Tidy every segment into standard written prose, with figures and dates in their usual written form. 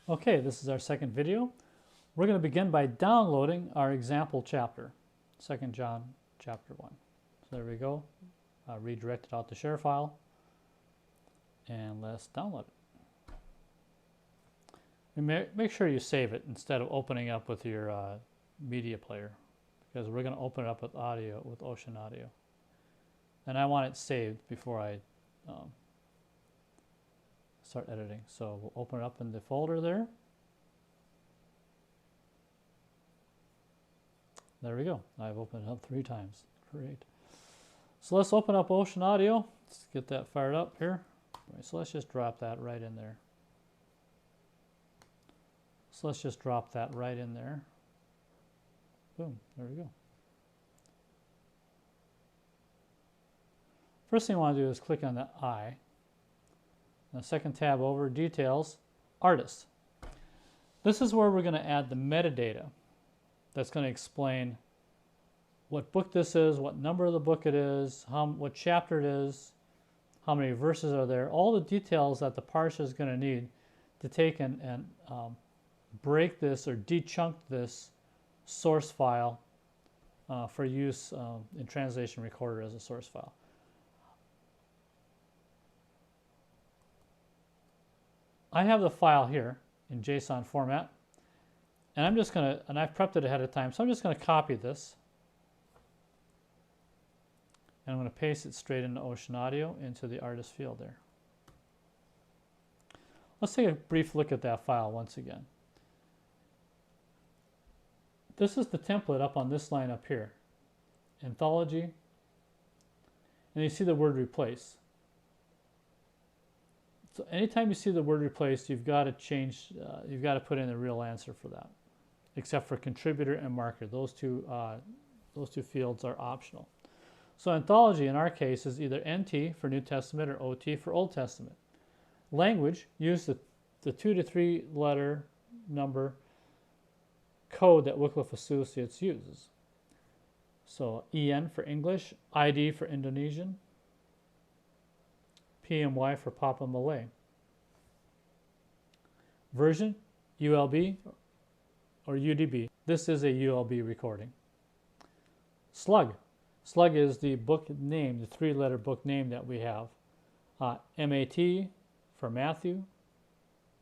Okay, this is our second video. We're going to begin by downloading our example chapter, 2 John chapter 1. So there we go. Redirect it out to share file, and let's download it. And make sure you save it instead of opening up with your media player, because we're going to open it up with audio, with Ocean Audio. And I want it saved before I start editing. So we'll open it up in the folder there. There we go. I've opened it up 3 times. Great. So let's open up Ocean Audio. Let's get that fired up here. So let's just drop that right in there. So let's just drop that right in there. Boom. There we go. First thing I want to do is click on the I. The second tab over, Details, Artist. This is where we're going to add the metadata that's going to explain what book this is, what number of the book it is, what chapter it is, how many verses are there, all the details that the parsher is going to need to take and break this or de-chunk this source file for use in Translation Recorder as a source file. I have the file here in JSON format, and I'm just going to, and I've prepped it ahead of time, so I'm just going to copy this, and I'm going to paste it straight into Ocean Audio into the artist field there. Let's take a brief look at that file once again. This is the template up on this line up here, Anthology, and you see the word replace. So anytime you see the word replaced, you've got to change, you've got to put in a real answer for that, except for contributor and marker. Those two fields are optional. So anthology in our case is either NT for New Testament or OT for Old Testament. Language, use the 2 to 3 letter number code that Wycliffe Associates uses. So EN for English, ID for Indonesian, PMY for Papa Malay. Version, ULB or UDB. This is a ULB recording. Slug. Slug is the book name, the 3-letter book name that we have. MAT for Matthew,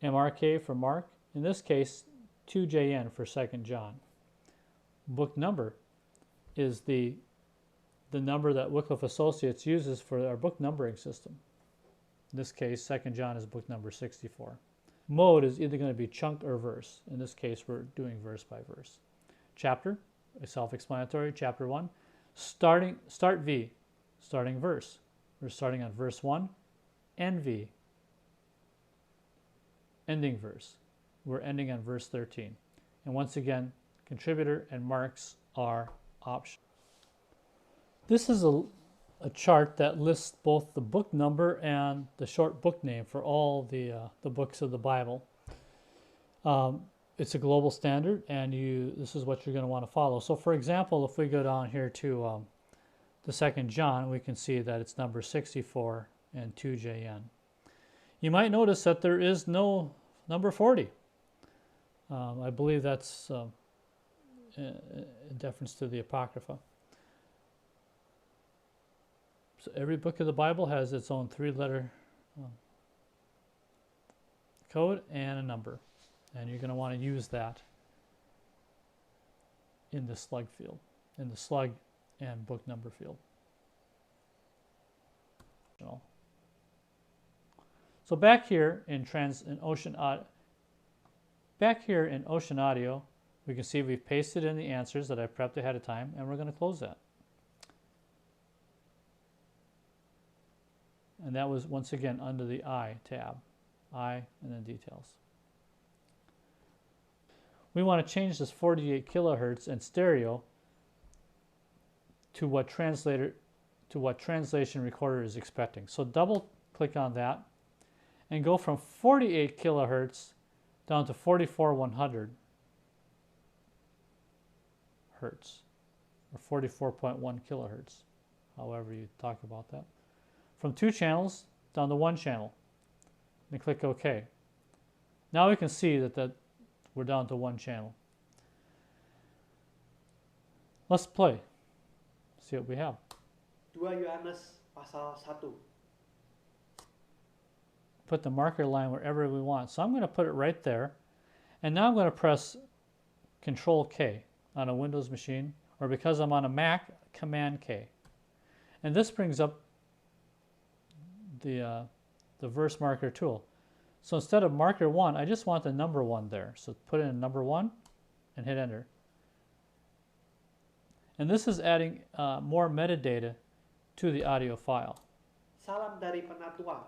MRK for Mark. In this case, 2JN for 2 John. Book number is the number that Wycliffe Associates uses for our book numbering system. In this case, 2 John is book number 64. Mode is either going to be chunk or verse. In this case, we're doing verse by verse. Chapter, self-explanatory, chapter 1. Start V, starting verse. We're starting on verse 1. NV, ending verse. We're ending on verse 13. And once again, contributor and marks are optional. This is a chart that lists both the book number and the short book name for all the books of the Bible. It's a global standard, and this is what you're going to want to follow. So for example, if we go down here to the 2 John, we can see that it's number 64 and 2JN. You might notice that there is no number 40. I believe that's in deference to the Apocrypha. So every book of the Bible has its own 3-letter code and a number. And you're going to want to use that in the slug field, in the slug and book number field. So back here in Ocean Audio, we can see we've pasted in the answers that I prepped ahead of time, and we're going to close that. And that was, once again, under the I tab. I and then Details. We want to change this 48 kilohertz and stereo to what Translation Recorder is expecting. So double click on that and go from 48 kilohertz down to 44,100 hertz, or 44.1 kilohertz, however you talk about that. From 2 channels down to 1 channel, and click OK. Now we can see that we're down to one channel. Let's play. See what we have. 2 Yohanes pasal 1. Put the marker line wherever we want. So I'm going to put it right there. And now I'm going to press Control K on a Windows machine, or because I'm on a Mac, Command K. And this brings up the verse marker tool. So instead of marker 1, I just want the number 1 there. So put in number 1 and hit enter. And this is adding more metadata to the audio file. Salam dari Penatua.